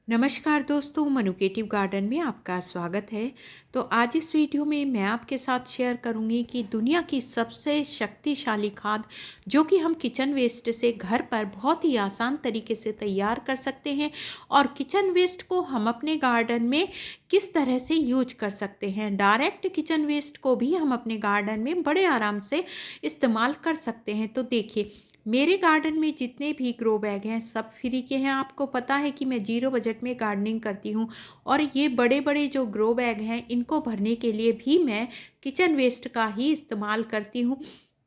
नमस्कार दोस्तों, मनुकेटिव गार्डन में आपका स्वागत है। तो आज इस वीडियो में मैं आपके साथ शेयर करूंगी कि दुनिया की सबसे शक्तिशाली खाद जो कि हम किचन वेस्ट से घर पर बहुत ही आसान तरीके से तैयार कर सकते हैं और किचन वेस्ट को हम अपने गार्डन में किस तरह से यूज कर सकते हैं। डायरेक्ट किचन वेस्ट को भी हम अपने गार्डन में बड़े आराम से इस्तेमाल कर सकते हैं। तो देखिए, मेरे गार्डन में जितने भी ग्रो बैग हैं सब फ्री के हैं। आपको पता है कि मैं जीरो बजट में गार्डनिंग करती हूँ और ये बड़े बड़े जो ग्रो बैग हैं इनको भरने के लिए भी मैं किचन वेस्ट का ही इस्तेमाल करती हूँ।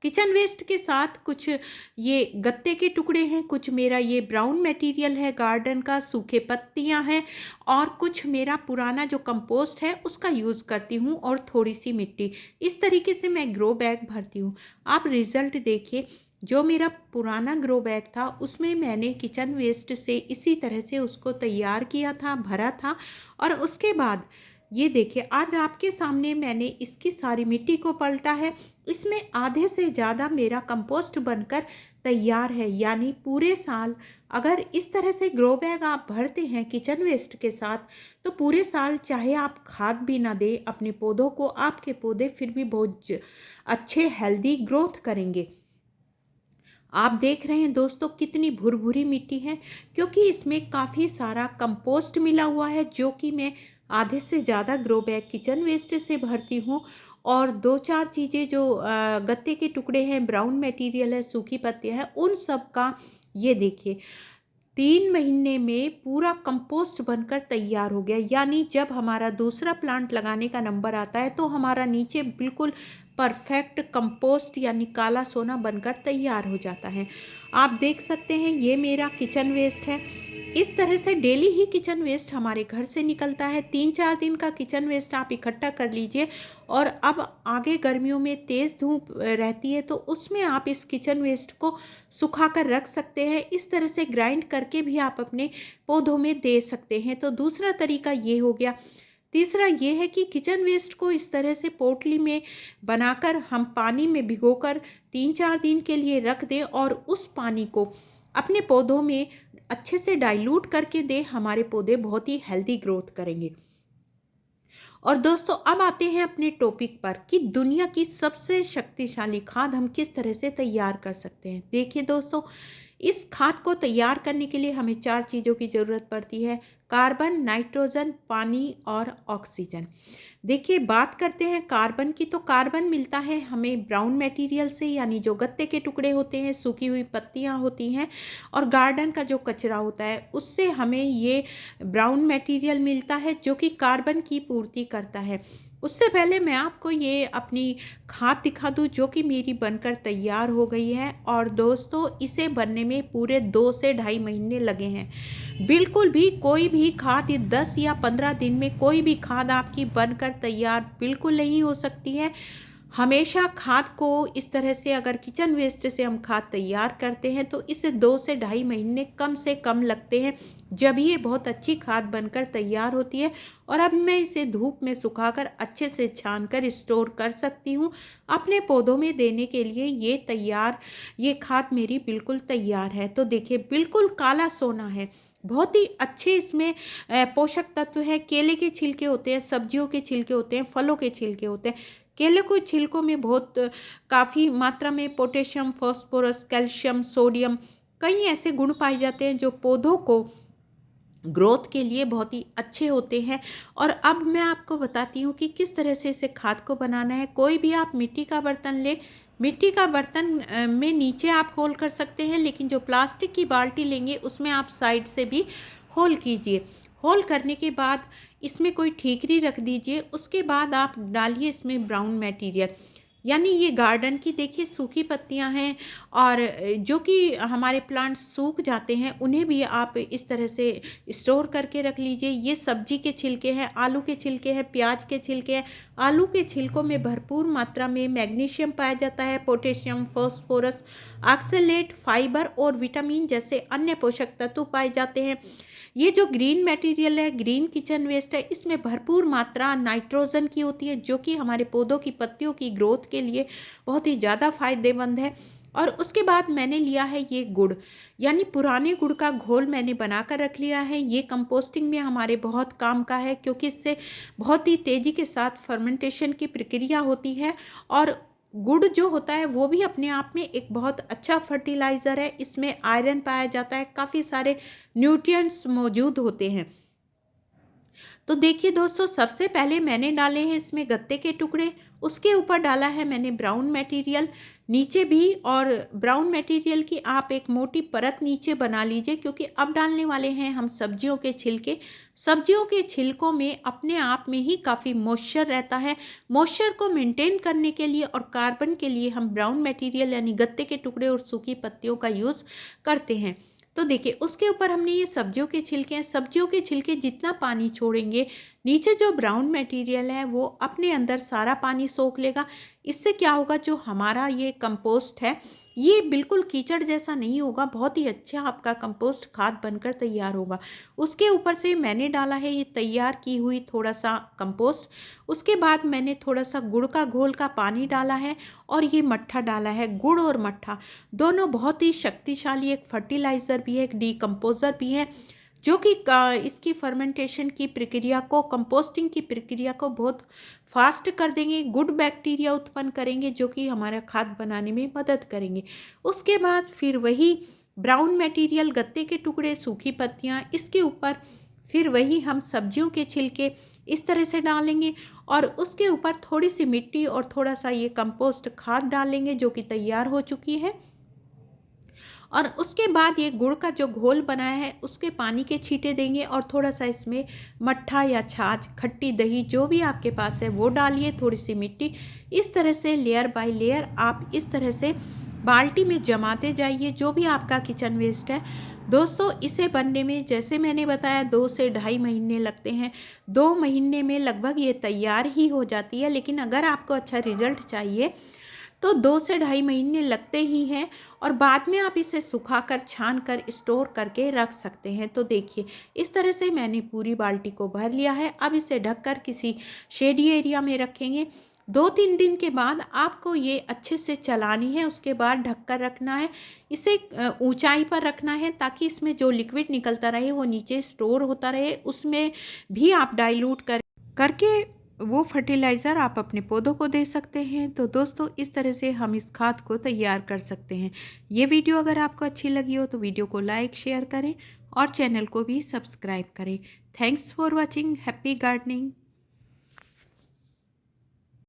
किचन वेस्ट के साथ कुछ ये गत्ते के टुकड़े हैं, कुछ मेरा ये ब्राउन मटेरियल है गार्डन का, सूखे पत्तियां हैं और कुछ मेरा पुराना जो कंपोस्ट है उसका यूज़ करती हूँ और थोड़ी सी मिट्टी। इस तरीके से मैं ग्रो बैग भरती हूँ। आप रिज़ल्ट देखिए, जो मेरा पुराना ग्रो बैग था उसमें मैंने किचन वेस्ट से इसी तरह से उसको तैयार किया था, भरा था। और उसके बाद ये देखिए, आज आपके सामने मैंने इसकी सारी मिट्टी को पलटा है। इसमें आधे से ज़्यादा मेरा कंपोस्ट बनकर तैयार है। यानी पूरे साल अगर इस तरह से ग्रो बैग आप भरते हैं किचन वेस्ट के साथ, तो पूरे साल चाहे आप खाद भी ना दें अपने पौधों को, आपके पौधे फिर भी बहुत अच्छे हेल्दी ग्रोथ करेंगे। आप देख रहे हैं दोस्तों कितनी भुरभुरी मिट्टी है, क्योंकि इसमें काफ़ी सारा कंपोस्ट मिला हुआ है जो कि मैं आधे से ज़्यादा ग्रो बैग किचन वेस्ट से भरती हूँ। और दो चार चीज़ें जो गत्ते के टुकड़े हैं, ब्राउन मटेरियल है, सूखी पत्तियाँ हैं, उन सब का ये देखिए 3 महीने में पूरा कंपोस्ट बनकर तैयार हो गया। यानी जब हमारा दूसरा प्लांट लगाने का नंबर आता है तो हमारा नीचे बिल्कुल परफेक्ट कंपोस्ट यानी काला सोना बनकर तैयार हो जाता है। आप देख सकते हैं ये मेरा किचन वेस्ट है। इस तरह से डेली ही किचन वेस्ट हमारे घर से निकलता है। 3-4 दिन का किचन वेस्ट आप इकट्ठा कर लीजिए। और अब आगे गर्मियों में तेज़ धूप रहती है तो उसमें आप इस किचन वेस्ट को सुखा कर रख सकते हैं। इस तरह से ग्राइंड करके भी आप अपने पौधों में दे सकते हैं। तो दूसरा तरीका ये हो गया। तीसरा ये है कि किचन वेस्ट को इस तरह से पोटली में बनाकर हम पानी में भिगोकर 3-4 दिन के लिए रख दें और उस पानी को अपने पौधों में अच्छे से डाइल्यूट करके दें। हमारे पौधे बहुत ही हेल्दी ग्रोथ करेंगे। और दोस्तों, अब आते हैं अपने टॉपिक पर कि दुनिया की सबसे शक्तिशाली खाद हम किस तरह से तैयार कर सकते हैं। देखिए दोस्तों, इस खाद को तैयार करने के लिए हमें 4 चीज़ों की ज़रूरत पड़ती है: कार्बन, नाइट्रोजन, पानी और ऑक्सीजन। देखिए, बात करते हैं कार्बन की, तो कार्बन मिलता है हमें ब्राउन मटेरियल से, यानी जो गत्ते के टुकड़े होते हैं, सूखी हुई पत्तियां होती हैं और गार्डन का जो कचरा होता है उससे हमें ये ब्राउन मटेरियल मिलता है जो कि कार्बन की पूर्ति करता है। उससे पहले मैं आपको ये अपनी खाद दिखा दूँ जो कि मेरी बनकर तैयार हो गई है। और दोस्तों, इसे बनने में पूरे 2 से ढाई महीने लगे हैं। बिल्कुल भी कोई भी खाद 10 या 15 दिन में कोई भी खाद आपकी बनकर तैयार बिल्कुल नहीं हो सकती है। हमेशा खाद को इस तरह से अगर किचन वेस्ट से हम खाद तैयार करते हैं तो इसे 2 से ढाई महीने कम से कम लगते हैं, जब ये बहुत अच्छी खाद बनकर तैयार होती है। और अब मैं इसे धूप में सुखाकर अच्छे से छान कर स्टोर कर सकती हूँ अपने पौधों में देने के लिए। ये खाद मेरी बिल्कुल तैयार है। तो देखिए, बिल्कुल काला सोना है। बहुत ही अच्छे इसमें पोषक तत्व है। केले के छिलके होते हैं, सब्जियों के छिलके होते हैं, फलों के छिलके होते हैं। केले को छिलकों में बहुत काफ़ी मात्रा में पोटेशियम, फास्फोरस, कैल्शियम, सोडियम, कई ऐसे गुण पाए जाते हैं जो पौधों को ग्रोथ के लिए बहुत ही अच्छे होते हैं। और अब मैं आपको बताती हूँ कि किस तरह से इसे खाद को बनाना है। कोई भी आप मिट्टी का बर्तन ले, मिट्टी का बर्तन में नीचे आप होल कर सकते हैं, लेकिन जो प्लास्टिक की बाल्टी लेंगे उसमें आप साइड से भी होल कीजिए। होल करने के बाद इसमें कोई ठीकरी रख दीजिए। उसके बाद आप डालिए इसमें ब्राउन मटेरियल, यानी ये गार्डन की देखिए सूखी पत्तियां हैं और जो कि हमारे प्लांट सूख जाते हैं उन्हें भी आप इस तरह से स्टोर करके रख लीजिए। ये सब्जी के छिलके हैं, आलू के छिलके हैं, प्याज के छिलके हैं। आलू के छिलकों में भरपूर मात्रा में मैग्नीशियम पाया जाता है, पोटेशियम, फास्फोरस, ऑक्सलेट, फाइबर और विटामिन जैसे अन्य पोषक तत्व पाए जाते हैं। ये जो ग्रीन मटेरियल है, ग्रीन किचन वेस्ट है, इसमें भरपूर मात्रा नाइट्रोजन की होती है जो कि हमारे पौधों की पत्तियों की ग्रोथ के लिए बहुत ही ज़्यादा फायदेमंद है। और उसके बाद मैंने लिया है ये गुड़, यानी पुराने गुड़ का घोल मैंने बना कर रख लिया है। ये कंपोस्टिंग में हमारे बहुत काम का है, क्योंकि इससे बहुत ही तेज़ी के साथ फर्मेंटेशन की प्रक्रिया होती है। और गुड़ जो होता है वो भी अपने आप में एक बहुत अच्छा फर्टिलाइज़र है। इसमें आयरन पाया जाता है, काफ़ी सारे न्यूट्रिएंट्स मौजूद होते हैं। तो देखिए दोस्तों, सबसे पहले मैंने डाले हैं इसमें गत्ते के टुकड़े, उसके ऊपर डाला है मैंने ब्राउन मटेरियल नीचे भी। और ब्राउन मटेरियल की आप एक मोटी परत नीचे बना लीजिए, क्योंकि अब डालने वाले हैं हम सब्जियों के छिलके। सब्जियों के छिलकों में अपने आप में ही काफ़ी मॉइस्चर रहता है। मॉइस्चर को मेंटेन करने के लिए और कार्बन के लिए हम ब्राउन मटेरियल यानी गत्ते के टुकड़े और सूखी पत्तियों का यूज़ करते हैं। तो देखिए, उसके ऊपर हमने ये सब्जियों के छिलके हैं। सब्जियों के छिलके जितना पानी छोड़ेंगे, नीचे जो ब्राउन मटेरियल है वो अपने अंदर सारा पानी सोख लेगा। इससे क्या होगा, जो हमारा ये कंपोस्ट है ये बिल्कुल कीचड़ जैसा नहीं होगा, बहुत ही अच्छा आपका कंपोस्ट खाद बनकर तैयार होगा। उसके ऊपर से मैंने डाला है ये तैयार की हुई थोड़ा सा कंपोस्ट। उसके बाद मैंने थोड़ा सा गुड़ का घोल का पानी डाला है और ये मट्ठा डाला है। गुड़ और मट्ठा दोनों बहुत ही शक्तिशाली, एक फर्टिलाइज़र भी है, एक डीकम्पोज़र भी है, जो कि इसकी फर्मेंटेशन की प्रक्रिया को, कंपोस्टिंग की प्रक्रिया को बहुत फास्ट कर देंगे। गुड बैक्टीरिया उत्पन्न करेंगे जो कि हमारा खाद बनाने में मदद करेंगे। उसके बाद फिर वही ब्राउन मटेरियल, गत्ते के टुकड़े, सूखी पत्तियाँ, इसके ऊपर फिर वही हम सब्जियों के छिलके इस तरह से डालेंगे। और उसके ऊपर थोड़ी सी मिट्टी और थोड़ा सा ये कंपोस्ट खाद डालेंगे जो कि तैयार हो चुकी है। और उसके बाद ये गुड़ का जो घोल बनाया है उसके पानी के छींटे देंगे और थोड़ा सा इसमें मट्ठा या छाछ, खट्टी दही जो भी आपके पास है वो डालिए, थोड़ी सी मिट्टी। इस तरह से लेयर बाय लेयर आप इस तरह से बाल्टी में जमाते जाइए जो भी आपका किचन वेस्ट है। दोस्तों, इसे बनने में जैसे मैंने बताया 2 से ढाई महीने लगते हैं। 2 महीने में लगभग ये तैयार ही हो जाती है, लेकिन अगर आपको अच्छा रिजल्ट चाहिए तो 2 से ढाई महीने लगते ही हैं। और बाद में आप इसे सुखाकर, छान कर स्टोर करके रख सकते हैं। तो देखिए, इस तरह से मैंने पूरी बाल्टी को भर लिया है। अब इसे ढककर किसी शेडी एरिया में रखेंगे। 2-3 दिन के बाद आपको ये अच्छे से चलानी है, उसके बाद ढककर रखना है। इसे ऊंचाई पर रखना है ताकि इसमें जो लिक्विड निकलता रहे वो नीचे स्टोर होता रहे। उसमें भी आप डाइल्यूट करके वो फर्टिलाइज़र आप अपने पौधों को दे सकते हैं। तो दोस्तों, इस तरह से हम इस खाद को तैयार कर सकते हैं। ये वीडियो अगर आपको अच्छी लगी हो तो वीडियो को लाइक, शेयर करें और चैनल को भी सब्सक्राइब करें। Thanks for watching. Happy gardening.